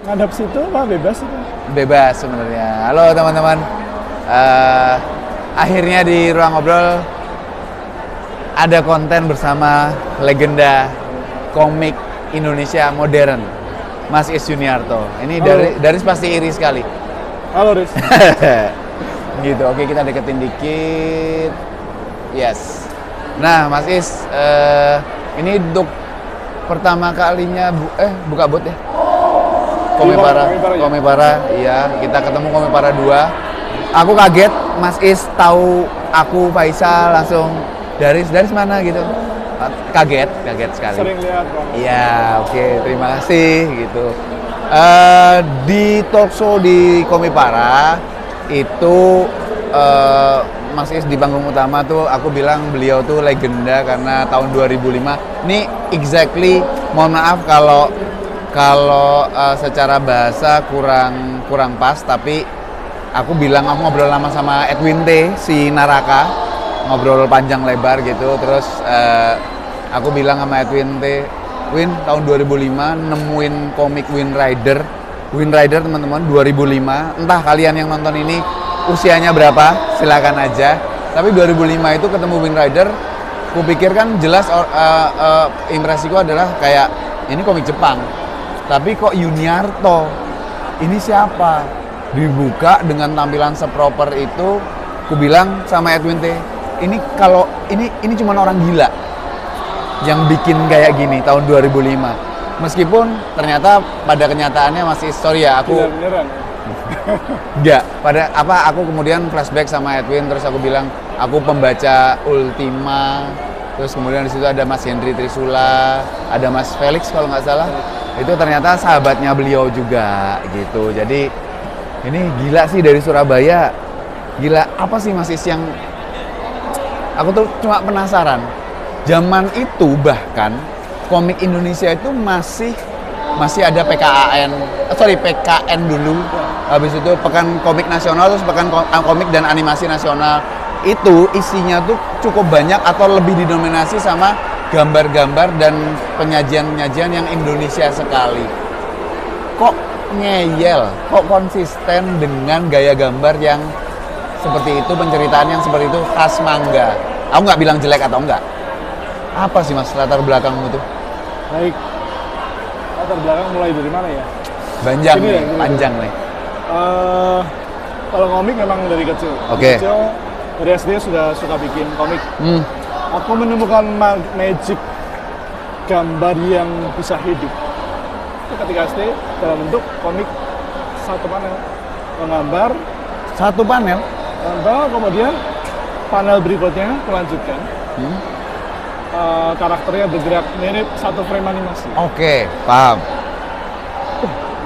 ngadap situ apa bebas itu? Bebas sebenarnya. Halo teman-teman. Akhirnya di Ruang Ngobrol ada konten bersama legenda komik Indonesia modern, Mas Is Juniarto. Ini Daris pasti iri sekali. Halo Riz. Gitu. Oke, kita deketin dikit. Yes. Nah, Mas Is, ini untuk pertama kalinya buka booth ya. Komipara, iya, kita ketemu Komipara 2. Aku kaget, Mas Is tahu aku Faisal, langsung Daris mana gitu. Kaget sekali. Sering lihat Bang. Iya, oke, terima kasih gitu. Di talk show di Komipara itu Mas Is di panggung utama tuh aku bilang beliau tuh legenda karena tahun 2005. Ini exactly, mohon maaf kalau secara bahasa kurang pas, tapi aku bilang aku ngobrol lama sama Edwin T, si Naraka, ngobrol panjang lebar gitu. Terus aku bilang sama Edwin T, Win, tahun 2005 nemuin komik Wind Rider teman-teman, 2005. Entah kalian yang nonton ini usianya berapa, silakan aja. Tapi 2005 itu ketemu Wind Rider, kupikir kan jelas impresiku adalah kayak ini komik Jepang. Tapi kok Juniarto, ini siapa? Dibuka dengan tampilan seproper itu, ku bilang sama Edwin T, ini kalau ini cuma orang gila yang bikin kayak gini tahun 2005. Meskipun ternyata pada kenyataannya masih sorry ya, aku enggak, aku kemudian flashback sama Edwin, terus aku bilang aku pembaca Ultima, terus kemudian di situ ada Mas Hendri Trisula, ada Mas Felix kalau nggak salah, itu ternyata sahabatnya beliau juga gitu. Jadi ini gila sih dari Surabaya, gila apa sih Mas Is yang aku tuh cuma penasaran. Zaman itu bahkan komik Indonesia itu masih ada PKN dulu. Habis itu Pekan Komik Nasional, terus Pekan Komik dan Animasi Nasional. Itu isinya tuh cukup banyak atau lebih didominasi sama gambar-gambar dan penyajian-penyajian yang Indonesia sekali. Kok ngeyel, kok konsisten dengan gaya gambar yang seperti itu, penceritaan yang seperti itu khas manga. Aku nggak bilang jelek atau enggak. Apa sih Mas latar belakangmu tuh? Baik. Latar belakang mulai dari mana ya? Panjang nih. Kalau komik memang dari kecil. Oke. Kecil dari SD sudah suka bikin komik. Aku menemukan magic gambar yang bisa hidup itu ketika SD dalam bentuk komik satu panel, menggambar satu panel, kemudian panel berikutnya melanjutkan karakternya bergerak mirip satu frame animasi. Oke, paham.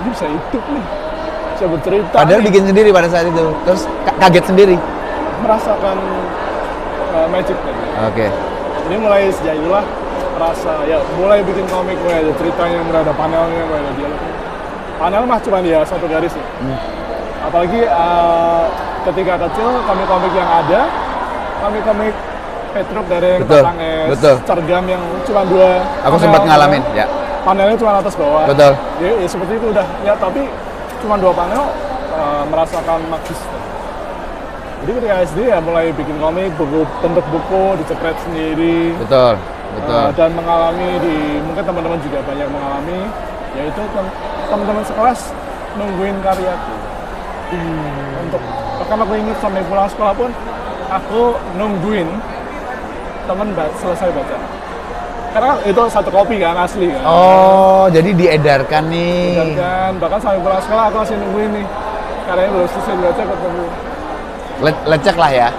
Ini bisa hidup nih, bisa bercerita. Padahal bikin sendiri pada saat itu, terus kaget sendiri. Merasakan magic tadi. Oke. Ini mulai sejak itulah rasa ya mulai bikin komik, mulai ada ceritanya, mulai ada panelnya, mulai ada dialognya. Panel mah cuma ya satu garis ya. Apalagi ketika kecil komik-komik yang ada, komik-komik Petruk dari Kakang S, Cergam yang cuma 2. Aku sempat ngalamin, ya. Panelnya cuma atas bawah. Betul. Ya seperti itu udah. Ya tapi cuma 2 panel merasakan magis. Jadi ketika SD ya mulai bikin komik, bentuk buku, dicepret sendiri. Betul. Dan mengalami mungkin teman-teman juga banyak mengalami, yaitu teman-teman sekelas nungguin karyaku. Untuk bahkan aku ingat sampai pulang sekolah pun aku nungguin teman selesai baca. Karena itu satu kopi kan asli kan. Oh, jadi diedarkan nih. Diedarkan, bahkan sampai pulang sekolah aku masih nungguin nih. Karyanya belum selesai dibaca ketemu. Lecek lah ya.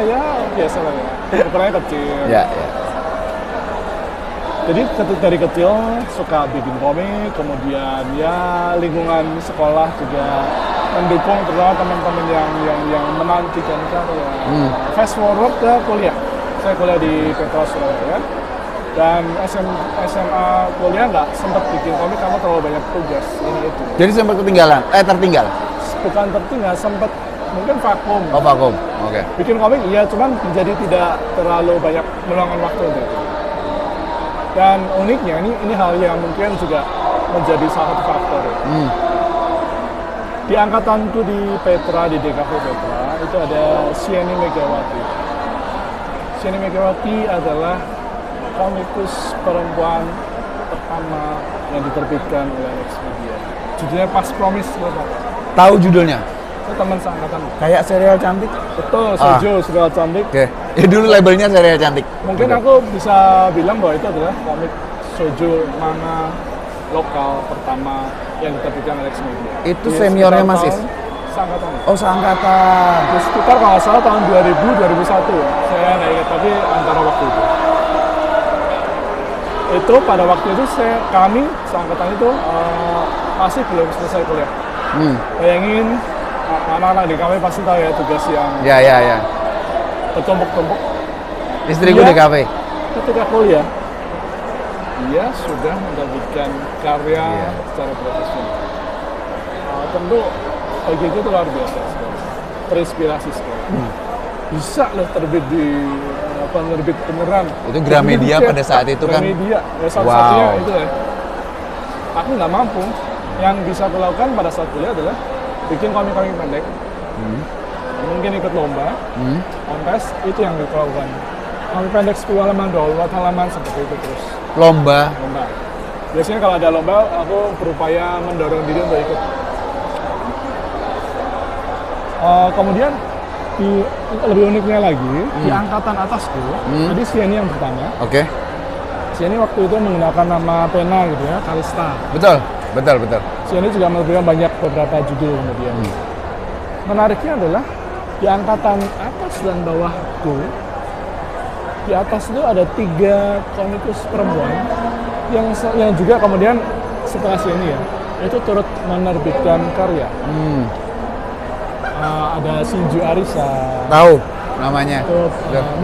Ya biasa lah ya. Ukurannya kecil. Ya. Jadi dari kecil suka bikin komik, kemudian ya lingkungan sekolah juga mendukung, terutama teman-teman yang menantikan karya. Fast forward ke kuliah. Saya kuliah di Petra Surabaya. Dan SMA kuliah nggak sempat bikin komik karena terlalu banyak tugas ini itu. Jadi sempat tertinggal? Bukan tertinggal, sempat mungkin vakum. Oh, vakum. Oke. Bikin komik iya, cuman jadi tidak terlalu banyak meluangkan waktu untuk itu. Dan uniknya ini hal yang mungkin juga menjadi salah satu faktor. Di angkatanku di Petra, di DKV Petra, itu ada Sieni Megawati. Sieni Megawati adalah komikus perempuan pertama yang diterbitkan oleh Alex Media. Judulnya Pas Promise, Bapak. Tahu judulnya? Itu teman seangkatan. Kayak serial cantik. Betul, Sojo, serial cantik. Oke. Ya dulu labelnya serial cantik. Mungkin Betul. aku bisa bilang bahwa itu adalah komik Sojo manga lokal pertama yang diterbitkan Alex Media. Itu Di seniornya sekitar Mas Is? tahun seangkatan. Oh, seangkatan. Di sekitar kalau nggak salah tahun 2000-2001 ya. Saya nggak ingat, tapi antara waktu itu. Itu pada waktu itu kami seangkatan itu masih belum selesai kuliah. Bayangin anak-anak di kami pasti tahu ya tugas yang Ya. bertumpuk-tumpuk. Istriku di kafe. Ketika kuliah, dia sudah menerbitkan karya secara profesional. Tentu bagi itu luar biasa sekali. Terinspirasi sekali. Bisa loh terbit di penerbit beneran. Itu Gramedia pada saat itu kan? Gramedia, ya satu-satunya itu ya. Aku nggak mampu. Yang bisa aku lakukan pada saat kuliah adalah bikin komik-komik pendek. Mungkin ikut lomba, kontes, itu yang aku lakukan. Komik pendek 10 halaman, 24 halaman, seperti itu terus. Lomba. Biasanya kalau ada lomba, aku berupaya mendorong diri untuk ikut. Kemudian, lebih uniknya lagi, di angkatan atasku, jadi Sieni yang pertama. Oke. Sieni waktu itu menggunakan nama pena gitu ya, Kalista. Betul. Sieni juga menerbitkan beberapa judul kemudian. Menariknya adalah di angkatan atas dan bawahku, di atas itu ada 3 komikus perempuan yang juga kemudian setelah Sieni ya, itu turut menerbitkan karya. Ada Shinju Arisa. Tahu namanya. Itu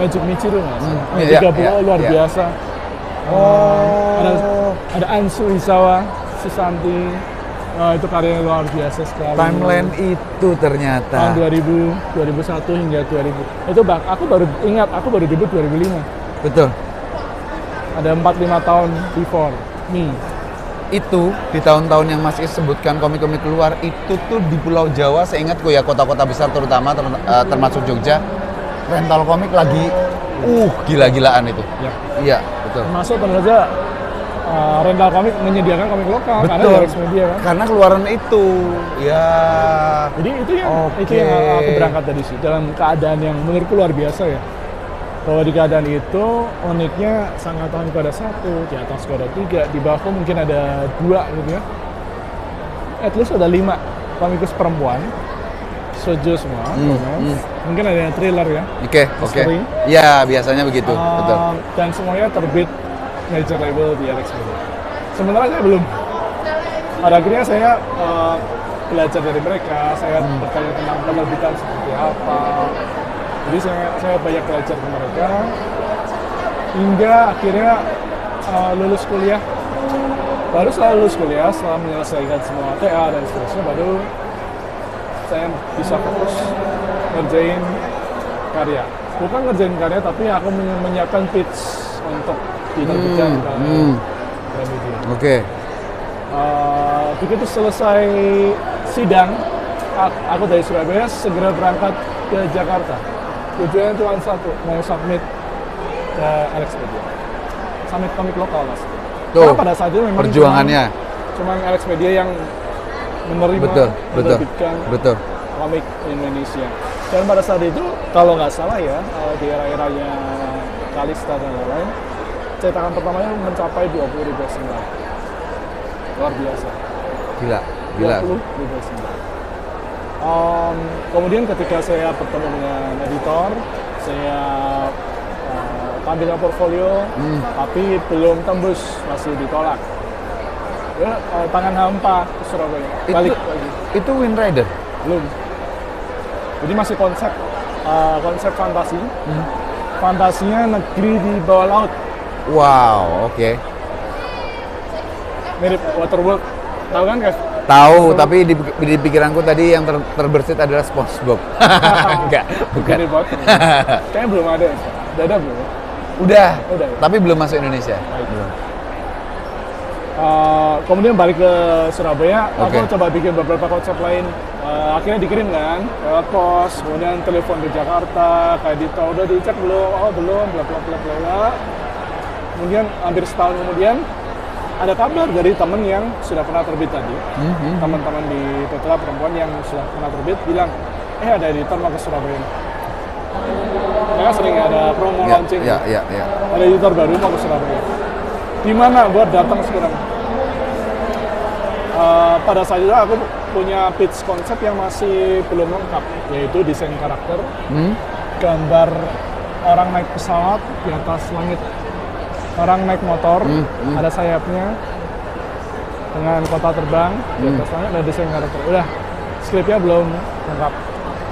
Magic Michiru mas. Iya, 30 luar biasa. Ada Ansu Hisawa, Susanti. Itu karyanya luar biasa sekali. Timeline itu ternyata. Tahun 2000, 2001 hingga 2000. Itu aku baru ingat, aku baru debut 2005. Betul. Ada 4-5 tahun before me. Itu di tahun-tahun yang Mas Is sebutkan komik-komik keluar, itu tuh di Pulau Jawa, seingatku ya, kota-kota besar terutama termasuk Jogja, rental komik lagi gila-gilaan itu. Iya, betul. Termasuk tentu saja rental komik menyediakan komik lokal karena dari Alex Media kan. Karena keluaran itu. Ya. Jadi itu yang aku berangkat dari situ dalam keadaan yang menurutku luar biasa ya. Bahwa di keadaan itu uniknya sangkatan ada 1, di atas ada 3, di bawahku mungkin ada 2 gitu ya. At least ada 5 komikus perempuan, shoujo semua, mungkin ada yang thriller ya. Oke. Ya biasanya begitu, betul. Dan semuanya terbit major label di Alex Media. Sementara saya belum. Pada akhirnya saya belajar dari mereka, saya bertanya tentang penerbitan seperti apa. Jadi saya banyak belajar ke mereka hingga akhirnya lulus kuliah. Baru setelah lulus kuliah, setelah menyelesaikan semua TA dan seterusnya, baru saya bisa fokus ngerjain karya. Bukan ngerjain karya, tapi aku menyiapkan pitch untuk diterbitkan ke media. Oke. Begitu selesai sidang, aku dari Surabaya segera berangkat ke Jakarta. Tujuannya cuma satu, mau submit ke Alex Media. Submit komik lokal mas. Tuh, karena pada saat itu memang perjuangannya. Cuma Alex Media yang menerima menerbitkan komik Indonesia. Dan pada saat itu, kalau nggak salah ya, di era-eranya Kalista dan lain-lain, cetakan pertamanya mencapai 20.000 exemplar. Luar biasa. Gila. 20.000 exemplar. Kemudian ketika saya bertemu dengan editor, saya tampilkan portfolio, tapi belum tembus, masih ditolak. Ya, tangan hampa ke Surabaya. Balik lagi. Itu Wind Rider? Belum. Jadi masih konsep fantasi. Fantasinya negeri di bawah laut. Wow, oke. Mirip Waterworld. Tahu kan, Kev? Tahu, tapi di pikiranku tadi yang terbersit adalah SpongeBob. Enggak, bukan. Kayaknya belum ada. Udah ada belum? Udah. Ya? Tapi belum masuk Indonesia. Belum. Kemudian balik ke Surabaya, Oke. aku coba bikin beberapa konsep lain. Akhirnya dikirim kan, lewat pos, kemudian telepon ke Jakarta, kayak Dito, udah dicek belum? Oh belum, bla bla bla bla bla. Kemudian hampir setahun kemudian, ada kabar dari temen yang sudah pernah terbit tadi. Teman-teman di Petra perempuan yang sudah pernah terbit bilang, ada editor mau ke Surabaya. Mereka sering ada promo launching. Ya. Ada editor baru mau ke Surabaya. Gimana buat datang sekarang? Pada saat itu aku punya pitch konsep yang masih belum lengkap, yaitu desain karakter, gambar orang naik pesawat di atas langit, orang naik motor, ada sayapnya, dengan kota terbang di atas langit, ada desain karakter. Udah, skripnya belum lengkap.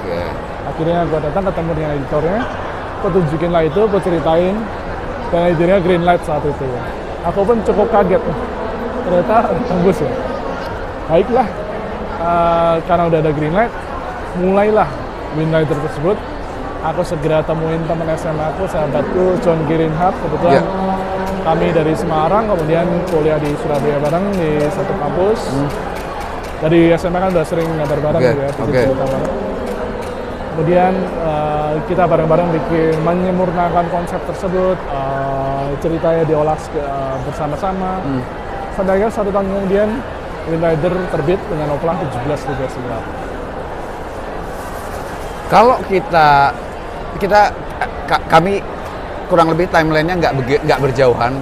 Oke. Akhirnya gue datang ketemu dengan editornya, gue tunjukin lah itu, gue ceritain, dan editornya green light saat itu. Aku pun cukup kaget, ternyata tembus ya. Baiklah, karena udah ada green light, mulailah Winrider tersebut. Aku segera temuin teman SMA aku, sahabatku John Girinhart, kebetulan kami dari Semarang, kemudian kuliah di Surabaya bareng di satu kampus. Dari SMA kan udah sering ngabar bareng gitu ya, cerita bareng. Kemudian kita bareng-bareng bikin menyempurnakan konsep tersebut, ceritanya diolah bersama-sama. Sampai akhirnya 1 tahun kemudian Winrider terbit dengan novelah 17 Tugas Gelap. Kalau kami kurang lebih timelinenya nggak berjauhan.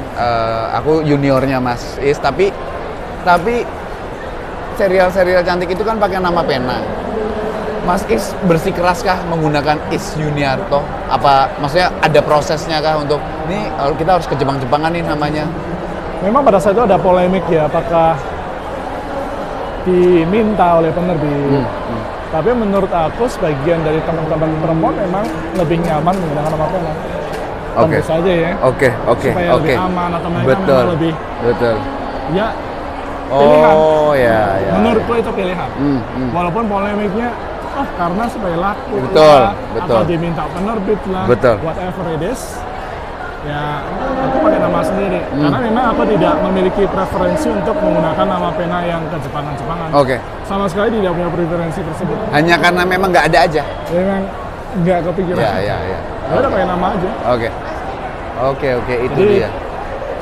Aku juniornya Mas Is, tapi serial cantik itu kan pakai nama pena. Mas Is bersikeraskah menggunakan Is Yuniarto? Apa maksudnya ada prosesnya kah untuk ini kita harus ke Jepang-Jepangan nih namanya? Memang pada saat itu ada polemik ya, apakah diminta oleh penerbit. Tapi menurut aku sebagian dari teman-teman perempuan memang lebih nyaman menggunakan nama pena. Tentu saja ya. Oke. Supaya lebih aman atau mereka memang lebih. Betul. Ya. Pilihan. Ya. Menurutku itu pilihan. Walaupun polemiknya, karena supaya laku betul. atau diminta penerbit lah, whatever it is. Ya, aku pakai nama sendiri. Karena memang aku tidak memiliki preferensi untuk menggunakan nama pena yang ke Jepangan-Jepangan. Oke. Sama sekali tidak punya preferensi tersebut. Hanya karena memang nggak ada aja? Memang nggak kepikiran. Ya. Ya udah pakai nama aja. Oke, itu jadi, dia.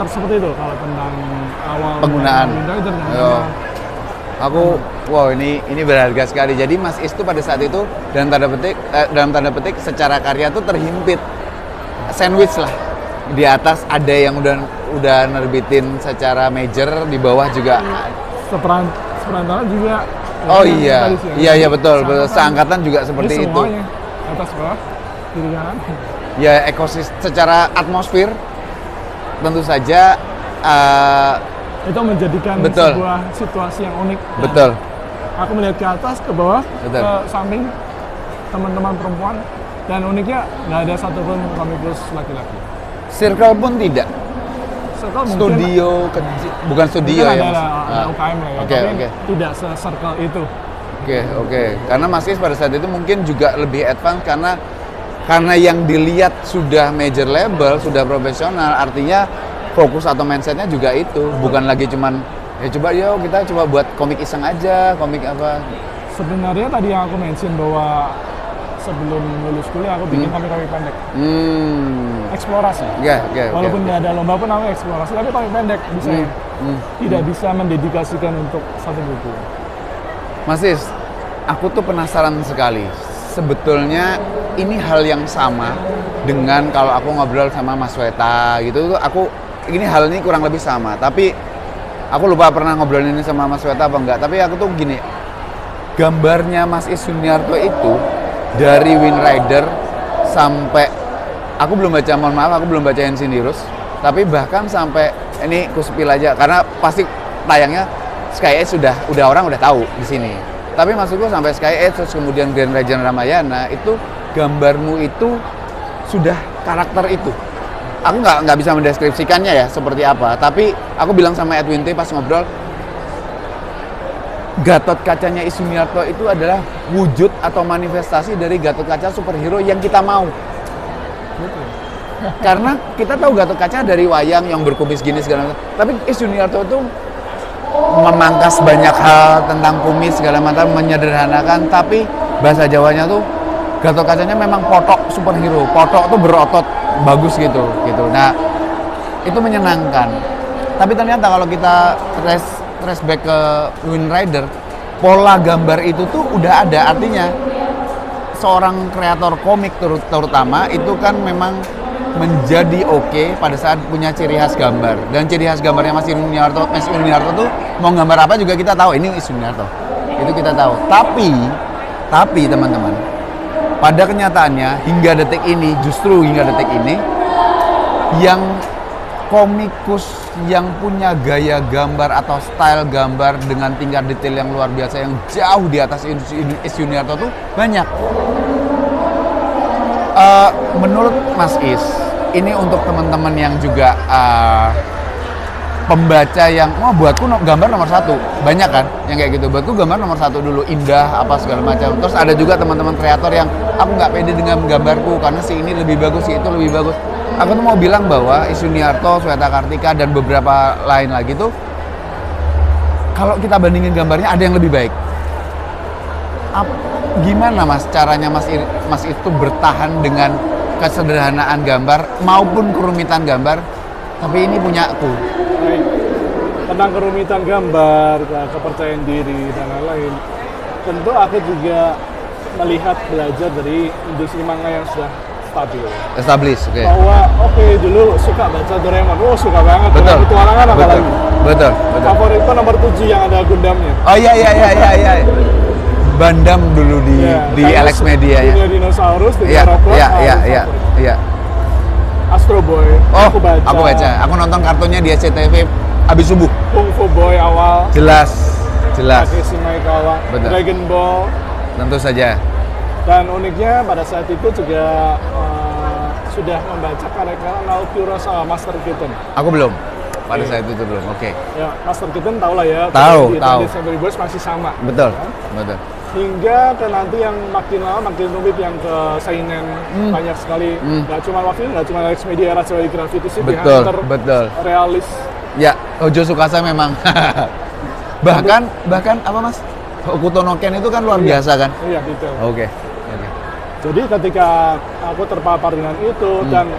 Seperti itu kalau tentang awal penggunaan. Aku, ini berharga sekali. Jadi Mas Is tuh pada saat itu dalam tanda petik secara karya tuh terhimpit sandwich lah. Di atas ada yang udah nerbitin secara major, di bawah juga seperantara juga. Iya betul. Seangkatan juga seperti itu. Semuanya atas bawah, kiri kanan. Ya ekosistem secara atmosfer tentu saja itu menjadikan sebuah situasi yang unik. Betul. Aku melihat ke atas, ke bawah, ke samping teman-teman perempuan, dan uniknya nggak ada satupun komikus laki-laki. Circle pun tidak. Circle studio kecil, bukan studio ya Mas? Ada UKM lah ya, tapi tidak se-circle itu. Oke. Karena Mas Is pada saat itu mungkin juga lebih advance karena yang dilihat sudah major label, sudah profesional, artinya fokus atau mindsetnya juga itu, bukan lagi cuman kita coba buat komik iseng aja, komik apa. Sebenarnya tadi yang aku mention bahwa sebelum lulus kuliah aku bikin komik-komik pendek. Eksplorasi. Walaupun nggak ada lomba pun aku eksplorasi, tapi komik pendek bisa tidak bisa mendedikasikan untuk satu buku. Mas Is, aku tuh penasaran sekali. Sebetulnya ini hal yang sama dengan kalau aku ngobrol sama Mas Weta gitu, ini hal ini kurang lebih sama. Tapi aku lupa pernah ngobrol ini sama Mas Weta apa enggak. Tapi aku tuh gini, gambarnya Mas Is Yuniarto itu dari Winrider sampai aku belum baca, mohon maaf aku belum baca Ensindirus, tapi bahkan sampai ini kuspil aja karena pasti tayangnya Sky Edge udah orang udah tahu di sini. Tapi maksudku sampai Sky Edge terus kemudian Grand Legend Ramayana itu gambarmu itu sudah karakter itu. Aku nggak bisa mendeskripsikannya ya seperti apa, tapi aku bilang sama Edwin T pas ngobrol, Gatot Kacanya Is Yuniarto itu adalah wujud atau manifestasi dari Gatot Kaca superhero yang kita mau. Karena kita tahu Gatot Kaca dari wayang yang berkumis gini segala macam. Tapi Is Yuniarto itu memangkas banyak hal tentang kumis segala macam, menyederhanakan, tapi bahasa Jawanya tuh Gatot Kacanya memang potok superhero, potok tuh berotot bagus gitu. Nah, itu menyenangkan. Tapi ternyata kalau kita trace back ke Wind Rider, pola gambar itu tuh udah ada. Artinya seorang kreator komik terutama itu kan memang menjadi oke pada saat punya ciri khas gambar. Dan ciri khas gambarnya Mas Yuniarto tuh mau gambar apa juga kita tahu ini Yuniarto. Itu kita tahu. Tapi teman-teman, pada kenyataannya hingga detik ini, yang komikus yang punya gaya gambar atau style gambar dengan tingkat detail yang luar biasa yang jauh di atas Is Yuniarto tuh banyak. Menurut Mas Is, ini untuk teman-teman yang juga pembaca yang buatku gambar nomor 1, banyak kan yang kayak gitu, buatku gambar nomor 1 dulu, indah apa segala macam. Terus ada juga teman-teman kreator yang aku nggak pede dengan gambarku karena si ini lebih bagus, si itu lebih bagus. Aku tuh mau bilang bahwa Is Yuniarto, Sweta Kartika dan beberapa lain lagi tuh kalau kita bandingin gambarnya ada yang lebih baik. Gimana Mas caranya Mas itu bertahan dengan kesederhanaan gambar maupun kerumitan gambar, tapi ini punya aku. Baik. Tentang kerumitan gambar, kepercayaan diri dan lain-lain, tentu aku juga melihat belajar dari industri manga yang sudah stabil. Established, oke. Bahwa dulu suka baca Doraemon, suka banget. Betul. Petualangan apalagi. Betul. Favoritku nomor 7 yang ada Gundamnya. Oh iya. Bandam dulu di Alex Media ya. Punya dinosaurus, robot. Iya. Astro Boy. Aku baca. Aku nonton kartunnya di SCTV habis subuh. Kung Fu Boy awal. Jelas. Takeshi Maekawa. Dragon Ball. Tentu saja. Dan uniknya pada saat itu juga sudah membaca karya Naoki Urasawa, Master Kitten. Aku belum. Pada saat itu belum. Oke. Ya, Master Kitten tahu lah ya. Tahu. Century Boys masih sama. Betul. Ya. Betul. Hingga ke nanti yang makin lama makin rumit yang ke seinen banyak sekali. Nggak cuma waktu ini, nggak cuma Alex Media, Raja Wali Graffiti sih, betul. Realis. Ya, Hojo Tsukasa memang. bahkan apa Mas? Hokuto no Ken itu kan luar biasa kan? Iya, detail. Oke. Jadi ketika aku terpapar dengan itu dan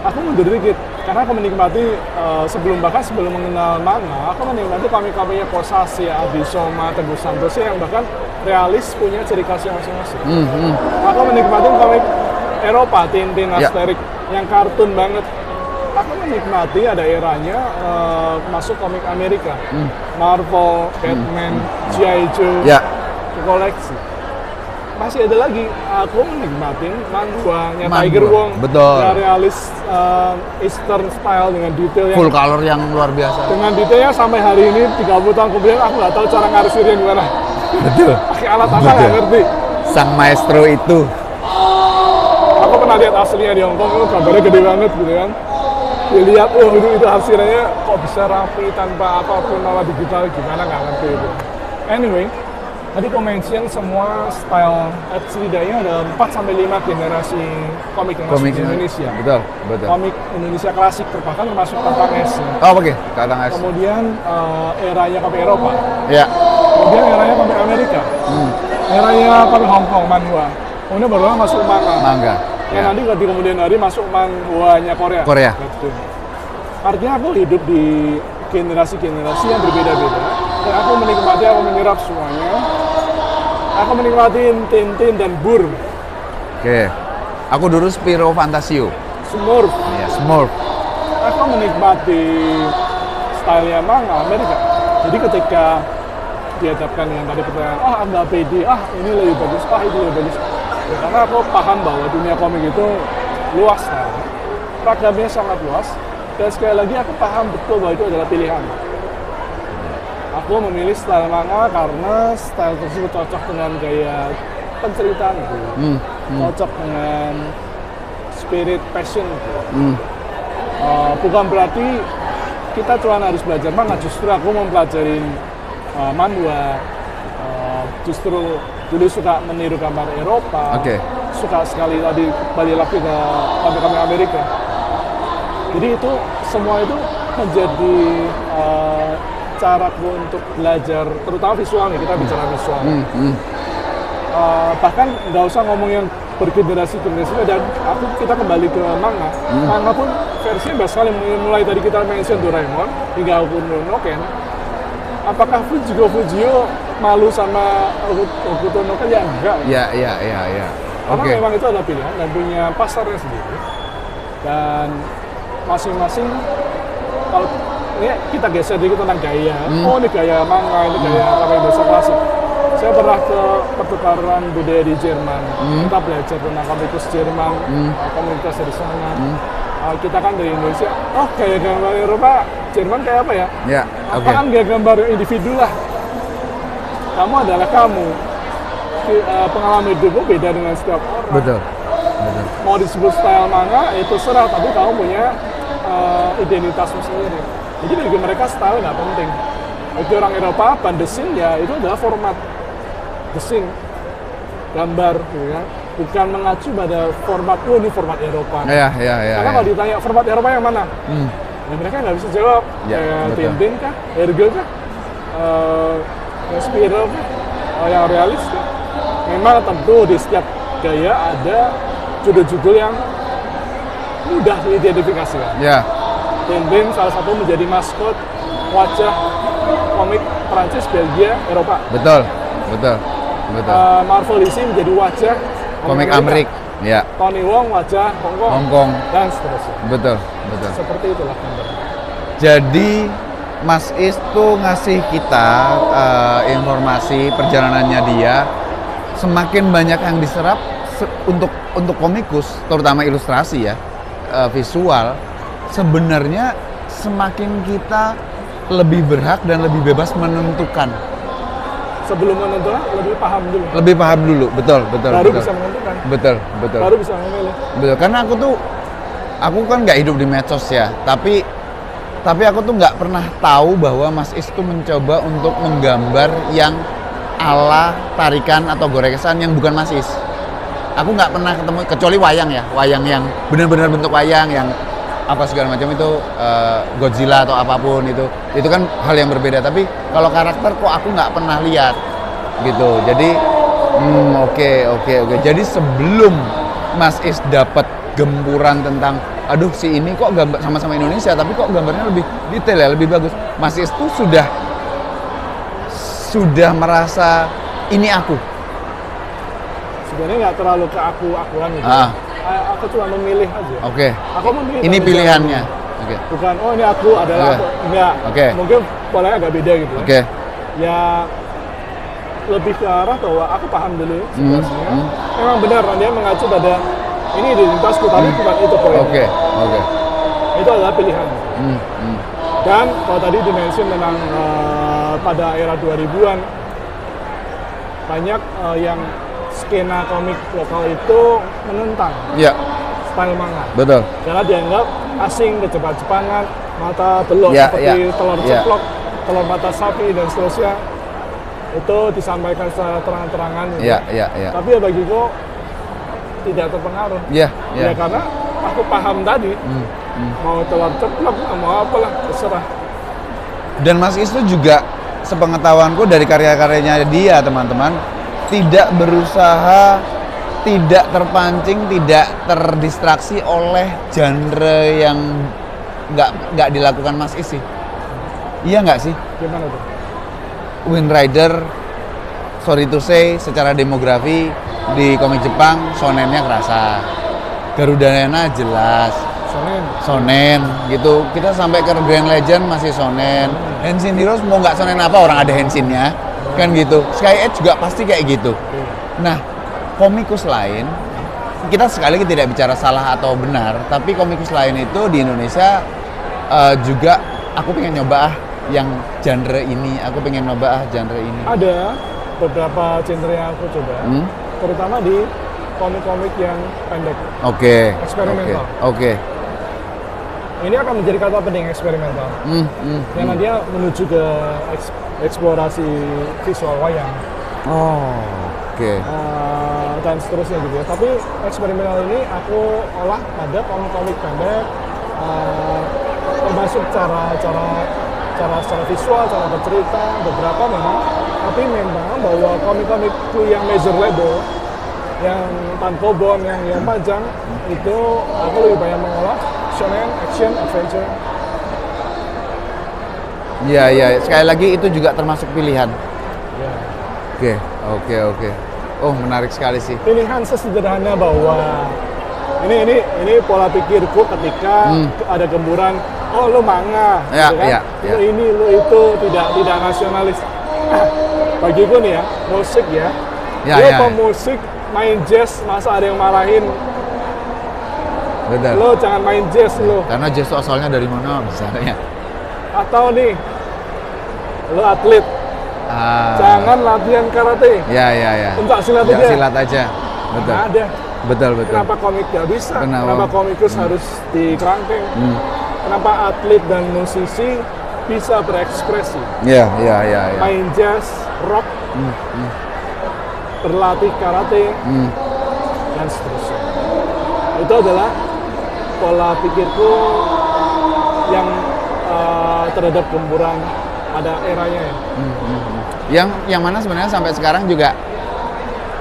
aku mundur dikit karena aku menikmati sebelum mengenal manga, aku menikmati komik-komiknya Kosashi, Abisoma, Teguh Santoshi yang bahkan realis punya ciri khasnya masing-masing. Aku menikmati komik Eropa, Tintin, Asterix yang kartun banget. Aku menikmati ada eranya masuk komik Amerika, Marvel, Batman, G.I. Joe, koleksi. Masih ada lagi, aku menikmatin manhwa-nya Tiger Wong, yang realis Eastern style dengan detail yang full color yang luar biasa. Dengan detailnya sampai hari ini 30 tahun kemudian aku nggak tahu cara ngarsirinnya gimana. Betul. Pakai alat apa nggak ngerti. Sang maestro itu. Aku pernah lihat aslinya di Hongkong, itu gambarnya gede banget gitu kan. Dilihat, itu hasilnya kok bisa rapi tanpa apapun malah digital gimana nggak ngerti itu. Anyway, tadi aku mention semua style setidaknya ada 4-5 generasi komik yang masuk di Indonesia. Betul. Komik Indonesia klasik, bahkan termasuk Kakang S. Kakang S. Kemudian eranya komik Eropa. Iya. Kemudian eranya komik Amerika. Eranya komik Hong Kong, manhwa. Kemudian baru masuk manga. Yang nanti di kemudian hari masuk manhwa-nya Korea. Betul. Artinya aku hidup di generasi-generasi yang berbeda-beda. Dan aku menikmati, aku menyerap semuanya. Aku menikmati Tintin dan Bur. Oke. Aku dulu Spyro Fantasio. Smurf. Iya, Smurf. Aku menikmati style-nya manga Amerika. Jadi ketika dihadapkan dengan tadi pertanyaan, nggak pede, ini lebih bagus, itu lebih bagus. Ya, karena aku paham bahwa dunia komik itu luas kan. Ragamnya sangat luas. Dan sekali lagi aku paham betul bahwa itu adalah pilihan. Aku memilih style manga karena style tersebut cocok dengan gaya penceritaan itu. Cocok dengan spirit passion itu. Bukan berarti kita cuma harus belajar manga, justru aku mempelajari manhwa. Justru dulu suka meniru gambar Eropa. Suka sekali tadi balik lagi ke komik-komik Amerika. Jadi itu semua itu menjadi caraku untuk belajar, terutama visual nih, kita bicara visual. Bahkan nggak usah ngomong yang bergenerasi-generasi, dan kita kembali ke manga. Manga pun versinya banyak sekali, mulai tadi kita mention Doraemon hingga Hokuto no Ken. Apakah Fujio malu sama Hokuto no Ken? Ya enggak. Ya. Karena memang itu adalah pilihan dan punya pasarnya sendiri. Dan masing-masing, kalau ini kita geser dikit tentang gaya. Oh, ini gaya manga, ini gaya apa yang biasa klasik. Saya pernah ke pertukaran budaya di Jerman. Kita belajar tentang komikus Jerman, komunitas dari sana. Kita kan dari Indonesia. Oh, gaya gambar Eropa, Jerman kayak apa ya? Ya, apa kan gaya gambar individu lah. Kamu adalah kamu. Pengalaman hidupmu beda dengan setiap orang. Betul. Mau disebut style manga, itu serah, tapi kamu punya identitasmu sendiri. Jadi bagi mereka style nggak penting. Bagi orang Eropa, bandesin ya itu adalah format desain, gambar, gitu kan. Bukan mengacu pada format, ini format Eropa. Iya. Karena kalau ditanya format Eropa yang mana, ya mereka nggak bisa jawab. Tintin kah, Ergo kah, Spiral kah, yang realis kah. Memang tentu di setiap gaya ada judul-judul yang mudah diidentifikasikan. Ya. Tintin salah satu menjadi maskot wajah komik Prancis, Belgia, Eropa. Betul. Marvelisi menjadi wajah komik Amerika. Ya. Tony Wong wajah Hongkong. Dan seterusnya. Betul. Seperti itulah gambar. Jadi Mas Is tuh ngasih kita informasi perjalanannya dia, semakin banyak yang diserap untuk komikus, terutama ilustrasi ya, visual, sebenarnya semakin kita lebih berhak dan lebih bebas menentukan. Sebelum menentukan, lebih paham dulu, betul. Baru bisa menentukan. Betul. Baru bisa memilih. Betul, karena aku kan nggak hidup di medsos ya, tapi aku tuh nggak pernah tahu bahwa Mas Is tuh mencoba untuk menggambar yang ala tarikan atau goresan yang bukan Mas Is. Aku nggak pernah ketemu, kecuali wayang yang benar-benar bentuk wayang yang apa segala macam itu, Godzilla atau apapun itu kan hal yang berbeda. Tapi kalau karakter kok aku nggak pernah lihat gitu. Jadi oke. Jadi sebelum Mas Is dapat gempuran tentang aduh si ini kok gambar sama-sama Indonesia tapi kok gambarnya lebih detail ya, lebih bagus, Mas Is tuh sudah merasa ini aku. Sebenarnya nggak terlalu ke aku-akuan gitu. Aku cuma memilih aja. Oke. Aku memilih. Ini pilihannya. Oke. Bukan, oh ini aku adalah aku. Enggak. Oke. Mungkin polanya agak beda gitu. Oke. Ya lebih ke arah bahwa aku paham dulu situasinya. Memang benar, dia mengacu pada ini identitasku, tapi bukan itu poinnya. Oke. Itu adalah pilihan. Dan kalau tadi dimention tentang pada era 2000-an banyak yang skena komik lokal itu menentang style manga. Betul. Karena dianggap asing, kejepang-jepangan, mata belok seperti telur ceplok, telur mata sapi dan seterusnya. Itu disampaikan secara terang-terangan. Tapi ya bagiku tidak terpengaruh. Ya karena aku paham tadi. Mau telur ceplok, mau apalah, terserah. Dan Mas Is itu juga sepengetahuanku dari karya-karyanya dia, teman-teman, tidak berusaha, tidak terpancing, tidak terdistraksi oleh genre yang nggak dilakukan Mas Is sih. Iya nggak sih? Gimana tuh? Wind Rider, sorry to say, secara demografi di komik Jepang shonennya kerasa. Garuda Nena jelas shonen gitu. Kita sampai ke Grand Legend masih shonen. Henshin Heroes mau nggak shonen apa, orang ada henshinnya kan gitu. Sky Edge juga pasti kayak gitu. Nah, komikus lain, kita sekali lagi tidak bicara salah atau benar, tapi komikus lain itu di Indonesia juga aku pengen nyoba yang genre ini, aku pengen nyoba genre ini. Ada beberapa genre yang aku coba, terutama di komik-komik yang pendek. Eksperimental. Oke. Ini akan menjadi kata penting, eksperimental. Karena dia menuju ke eksplorasi visual wayang. Dan seterusnya gitu ya. Tapi eksperimental ini aku olah pada komik-komik pendek, termasuk cara secara visual, cara bercerita, beberapa memang. Tapi memang bahwa komik-komikku yang major label, yang tankobon, yang panjang, itu aku lebih banyak mengolah shonen, action, adventure. Iya. Sekali lagi itu juga termasuk pilihan. Ya. Oke. Oh, menarik sekali sih. Pilihan sesederhana bahwa ini pola pikirku ketika ada gemburan, oh lu manga, Ya, gitu kan? ya. Lu ini, lu itu, tidak nasionalis. Bagiku nih ya, musik ya. Ya, Lu ya. pemusik main jazz, masa ada yang marahin? Betul. Lu jangan main jazz lu. Karena jazz itu asalnya dari mana misalnya? Atau nih, lu atlet, jangan latihan karate. Ya. Pencak silat Pencak aja. silat aja. Betul. Nggak ada. Betul. Kenapa komik gak bisa? Kenapa? Kenapa komikus harus di kerangkeng? Kenapa atlet dan musisi bisa berekspresi? Iya. Main jazz, rock, berlatih karate, dan seterusnya. Itu adalah pola pikirku yang terhadap gemburan pada eranya ya. Yang mana sebenarnya sampai sekarang juga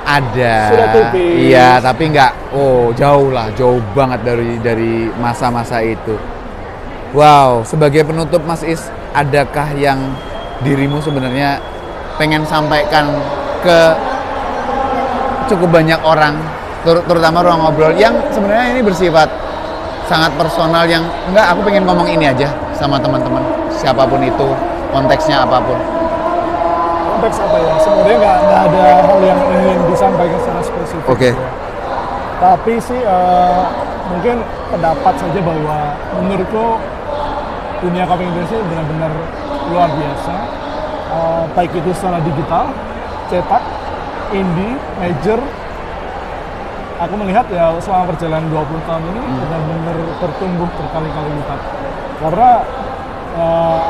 ada. Sudah tipis. Iya, tapi nggak. Oh, jauh banget dari masa-masa itu. Wow, sebagai penutup Mas Is, adakah yang dirimu sebenarnya pengen sampaikan ke cukup banyak orang, terutama ruang ngobrol yang sebenarnya ini bersifat sangat personal, yang enggak, aku pengen ngomong ini aja sama teman-teman, siapapun itu, konteksnya apapun. Konteks apa ya? Sebenarnya nggak ada hal yang ingin disampaikan secara spesifik. Oke. Ya. Tapi sih mungkin pendapat saja bahwa menurutku dunia komik Indonesia benar-benar luar biasa. Baik itu secara digital, cetak, indie, major. Aku melihat ya selama perjalanan 20 tahun ini benar-benar bertumbuh berkali-kali lipat. Karena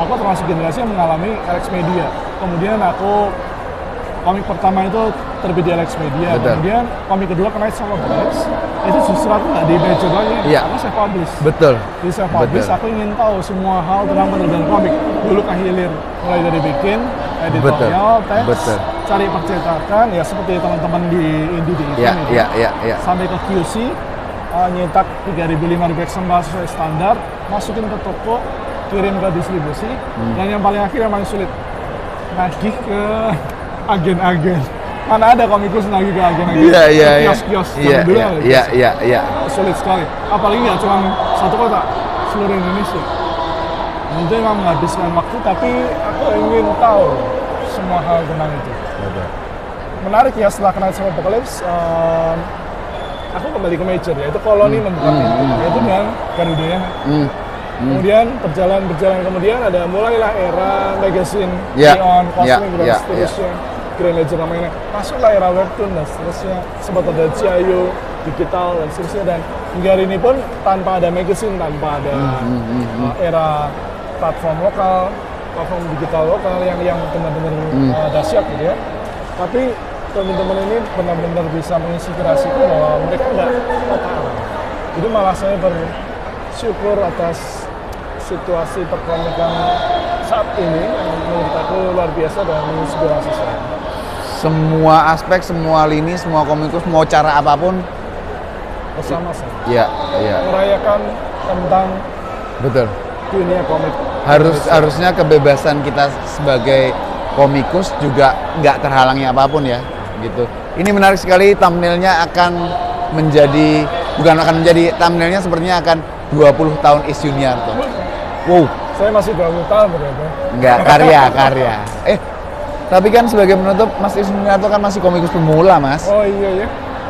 aku termasuk generasi yang mengalami Alex Media. Kemudian aku komik pertama itu terbit di Alex Media. Betul. Kemudian komik kedua Knights of Apocalypse. Itu justru aku nggak di major lagi. Iya. Aku self publish. Betul. Di self publish Betul. aku ingin tahu semua hal tentang penerbitan komik. Dulu ke hilir, mulai dari bikin editorial, teks, Betul. cari percetakan, ya seperti teman-teman di indie di Iya. sampai ke QC, nyetak 3.000-5.000 eksemplar sesuai standar, masukin ke toko, kirim ke distribusi, dan yang paling akhir yang paling sulit, nagih ke agen-agen. Mana ada komikus nagih ke agen-agen? Iya. Kios-kios. Zaman dulu kan Iya. sulit sekali. Apalagi nggak cuma satu kota, seluruh Indonesia. Itu memang menghabiskan waktu, tapi aku ingin tahu semua hal tentang itu. Betul. Menarik ya, setelah Knights of Apocalypse, aku kembali ke major, yaitu Koloni membuka pintu, yaitu dengan Garuda ya. Kemudian berjalan kemudian ada mulailah era magazine, Neon, Cosmic, dan seterusnya. Grand Ledger namanya. Masuklah era webtoon dan seterusnya. Sempat ada Ciayo, digital dan seterusnya, dan hingga hari ini pun tanpa ada magazine, tanpa ada era platform lokal, platform digital lokal yang benar-benar dahsyat gitu ya. Tapi teman-teman ini benar-benar bisa menginspirasiku bahwa mereka nggak total. Jadi malah saya bersyukur atas situasi perkomikan saat ini yang menurut aku luar biasa dan menginspirasi saya. Semua aspek, semua lini, semua komikus, mau cara apapun Bersama-sama. Iya. Merayakan tentang Betul. dunia komik. Harusnya kebebasan kita sebagai komikus juga nggak terhalangi apapun ya, gitu. Ini menarik sekali, thumbnailnya akan menjadi, thumbnailnya sepertinya akan 20 tahun Is Yuniarto. Wow. Saya masih 20 tahun berarti. Enggak, karya. Tapi kan sebagai penutup, Mas Is Yuniarto kan masih komikus pemula, Mas. Oh iya ya.